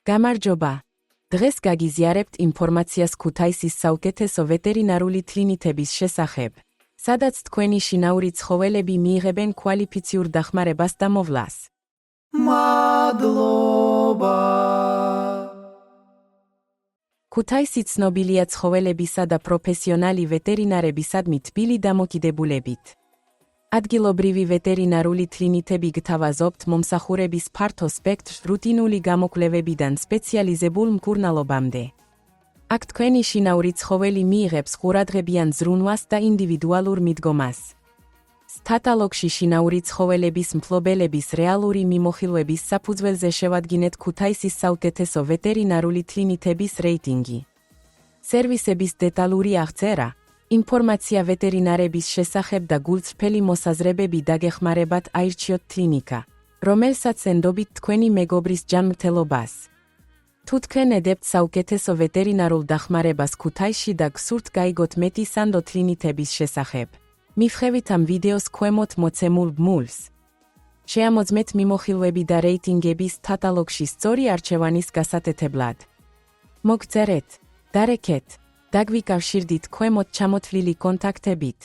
გამარჯობა. დღეს გაგიზიარებთ ინფორმაციას ქუთაისის საუკეთესო ვეტერინარული კლინიკების შესახებ, სადაც თქვენი შინაური ცხოველები მიიღებენ კვალიფიციურ დახმარებას და მოვლას. მადლობა. ქუთაისი ცნობილია ცხოველებისა და პროფესიონალი ვეტერინარებისადმი თბილი დამოკიდებულებით. ადგილობრივი ვეტერინარული კლინიკები გთავაზობთ მომსახურების ფართო სპექტრს რუტინული გამოკვლევებიდან სპეციალიზებულ მკურნალობამდე. აქ თქვენი შინაური ცხოველი მიიღებს ყურადღებიან ზრუნვას და ინდივიდუალურ მიდგომას. სტატალოგში შინაური ცხოველების მფლობელების რეალური მიმოხილვების საფუძველზე შევადგინეთ ქუთაისის საუკეთესო ვეტერინარული კლინიკების რეიტინგი. სერვისების დეტალური აღწერა, ინფორმაცია ვეტერინარების შესახებ და გულწრფელი მოსაზრებები დაგეხმარებათ აირჩიოთ კლინიკა, რომელსაც ენდობით თქვენი მეგობრის ჯანმრთელობას. თუ თქვენ ედებთ საუკეთესო ვეტერინარულ დახმარებას ქუთაისში და გსურთ გაიგოთ მეტი სანდო კლინიკების შესახებ, მივხევით ამ ვიდეოს ქვემოთ მოცემულ ბმულს. შეამოძმეთ მიმოხილვები და რეიტინგები სტატალოგში სწორი არჩევანის გასათეთებლად. მოგწერეთ, დარეკეთ, დაგვიკავშირდით ქვემოთ ჩამოთვლილი კონტაქტებით.